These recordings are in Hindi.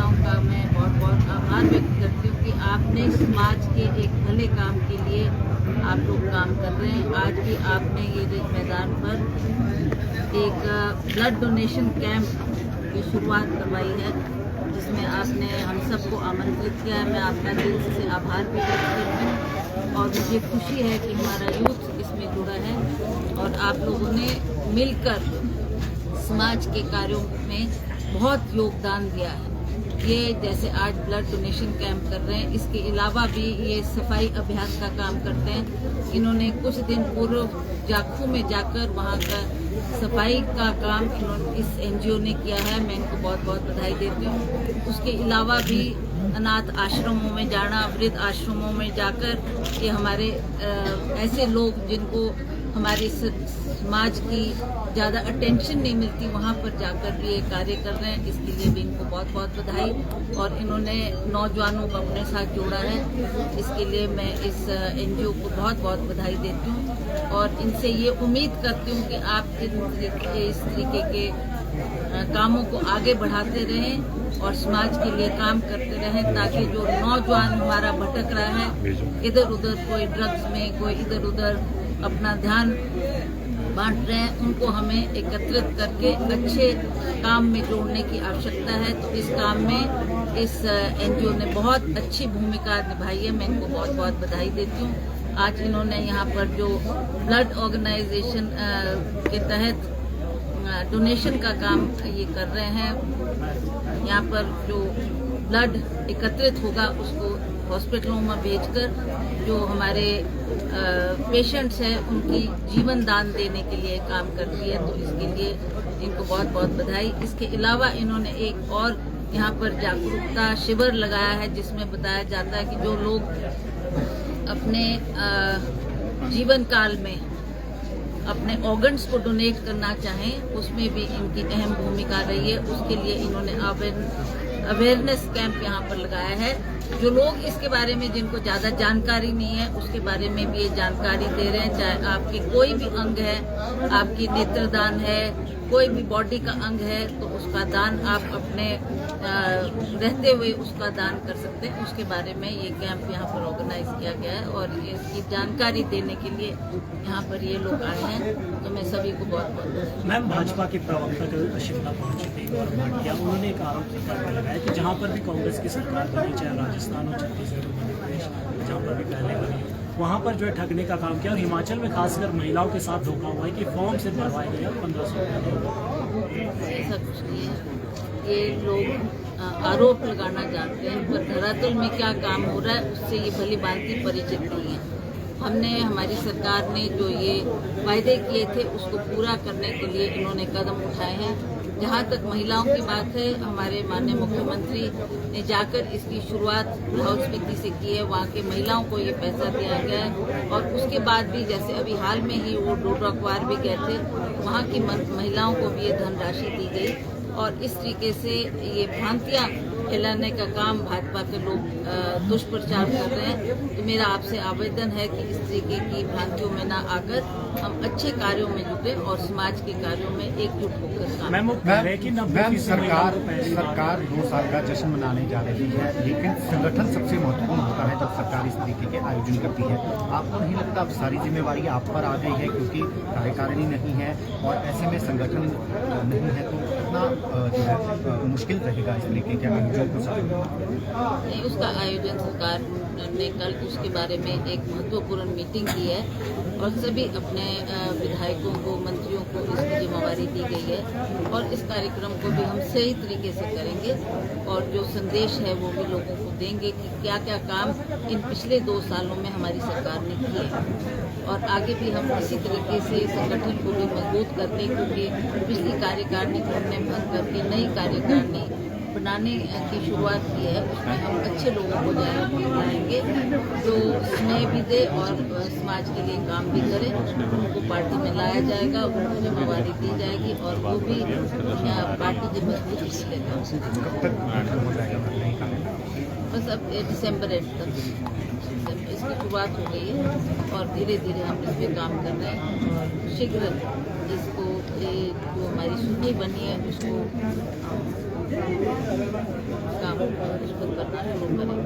महिलाओं का मैं बहुत बहुत आभार व्यक्त करती हूँ कि आपने समाज के एक भले काम के लिए आप लोग काम कर रहे हैं। आज भी आपने ये रिज मैदान पर एक ब्लड डोनेशन कैंप की शुरुआत करवाई है, जिसमें आपने हम सबको आमंत्रित किया है। मैं आपका दिल से आभार भी व्यक्त करती हूँ और मुझे खुशी है कि हमारा यूथ इसमें जुड़ा है और आप लोगों ने मिलकर समाज के कार्यों में बहुत योगदान दिया है। ये जैसे आज ब्लड डोनेशन कैंप कर रहे हैं, इसके अलावा भी ये सफाई अभियान का काम करते हैं। इन्होंने कुछ दिन पूर्व जाखू में जाकर वहाँ का सफाई का काम इस एनजीओ ने किया है। मैं इनको बहुत बहुत बधाई देती हूँ। उसके अलावा भी अनाथ आश्रमों में जाना, वृद्ध आश्रमों में जाकर ये हमारे ऐसे लोग जिनको हमारे समाज की ज़्यादा अटेंशन नहीं मिलती, वहाँ पर जाकर भी ये कार्य कर रहे हैं। इसके लिए भी इनको बहुत बहुत बधाई और इन्होंने नौजवानों को अपने साथ जोड़ा है। इसके लिए मैं इस एनजीओ को बहुत बहुत बधाई देती हूँ और इनसे ये उम्मीद करती हूँ कि आप इस तरीके के कामों को आगे बढ़ाते रहें और समाज के लिए काम करते रहें, ताकि जो नौजवान हमारा भटक रहा है इधर उधर, कोई ड्रग्स में, कोई इधर उधर अपना ध्यान बांट रहे हैं, उनको हमें एकत्रित करके अच्छे काम में जोड़ने की आवश्यकता है। तो इस काम में इस एनजीओ ने बहुत अच्छी भूमिका निभाई है। मैं इनको बहुत बहुत बधाई देती हूँ। आज इन्होंने यहाँ पर जो ब्लड ऑर्गेनाइजेशन के तहत डोनेशन का काम ये कर रहे हैं। यहाँ पर जो ब्लड एकत्रित होगा उसको हॉस्पिटलों में भेजकर जो हमारे पेशेंट्स हैं उनकी जीवन दान देने के लिए काम करती है। तो इसके लिए इनको बहुत बहुत बधाई। इसके अलावा इन्होंने एक और यहाँ पर जागरूकता शिविर लगाया है, जिसमें बताया जाता है कि जो लोग अपने जीवन काल में अपने ऑर्गन्स को डोनेट करना चाहें, उसमें भी इनकी अहम भूमिका रही है। उसके लिए इन्होंने अवेयरनेस कैंप यहाँ पर लगाया है। जो लोग इसके बारे में, जिनको ज़्यादा जानकारी नहीं है, उसके बारे में भी ये जानकारी दे रहे हैं। चाहे आपके कोई भी अंग है, आपकी नेत्रदान है, कोई भी बॉडी का अंग है, तो उसका दान आप अपने रहते हुए उसका दान कर सकते हैं। उसके बारे में ये कैंप यहाँ पर ऑर्गेनाइज किया गया है और इसकी जानकारी देने के लिए यहाँ पर ये लोग आए हैं। तो मैं सभी को बहुत बहुत मैम, भाजपा के प्रवक्ता कल शिमला पहुंचे थे और भाटिया, उन्होंने एक आरोप लगाया कि जहाँ पर भी कांग्रेस की सरकार बनी, चाहे राजस्थान हो, छत्तीसगढ़ हो, मध्य प्रदेश, जहाँ पर भी पहले बनी, वहाँ पर जो है ठगने का काम किया और हिमाचल में खासकर महिलाओं के साथ धोखा हुआ है कि फॉर्म से भरवाए गए और 1500। ऐसा कुछ नहीं है। ये लोग आरोप लगाना जानते हैं, पर धरातल में क्या काम हो रहा है उससे ये भली भांति परिचित नहीं है। हमने, हमारी सरकार ने जो ये वायदे किए थे उसको पूरा करने के लिए इन्होंने कदम उठाए हैं। जहाँ तक महिलाओं की बात है, हमारे माननीय मुख्यमंत्री ने जाकर इसकी शुरुआत लाहौल स्पीति से की है। वहाँ के महिलाओं को ये पैसा दिया गया है और उसके बाद भी, जैसे अभी हाल में ही वो डोडा भी गए थे, वहाँ की महिलाओं को भी ये धनराशि दी गई। और इस तरीके से ये भ्रांतियाँ फैलाने का काम भाजपा के लोग दुष्प्रचार कर रहे हैं। तो मेरा आपसे आवेदन है कि इस तरीके की भ्रांतियों में ना आकर हम अच्छे कार्यों में जुटे और समाज के कार्यों में एकजुट होकर काम। मैम, सरकार 2 साल का जश्न मनाने जा रही है, लेकिन संगठन सबसे महत्वपूर्ण होता है जब सरकार इस तरीके के आयोजन करती है। आपको नहीं लगता अब सारी जिम्मेवारी आप पर आ गई है, क्योंकि कार्यकारिणी नहीं है और ऐसे में संगठन नहीं है, तो कितना जो है मुश्किल रहेगा इस तरीके के आयोजन को नहीं, उसका आयोजन सरकार ने कल उसके बारे में एक महत्वपूर्ण मीटिंग की है और सभी अपने विधायकों को, मंत्रियों को इसकी जिम्मेवारी दी गई है और इस कार्यक्रम को भी हम सही तरीके से करेंगे और जो संदेश है वो भी लोगों को देंगे कि क्या क्या काम इन पिछले 2 सालों में हमारी सरकार ने किए और आगे भी हम इसी तरीके से संगठन को भी मजबूत करने, क्योंकि पिछली कार्यकारिणी को हमने भंग करके नई कार्यकारिणी बनाने की शुरुआत की है। उसमें हम अच्छे लोगों को जाएंगे जो स्नेह भी दे और समाज के लिए काम भी करे। उनको पार्टी में लाया जाएगा, उनको जिम्मेवारी दी जाएगी और वो भी पार्टी की मजबूती करेगा। बस अब दिसंबर 8 तक इसकी शुरुआत हो गई है और धीरे धीरे हम इस पर काम कर रहे हैं और शीघ्र इसको जो हमारी सूची बनी है उसको काम रिश्वत करना शुरू करेंगे।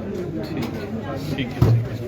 ठीक है ठीक है।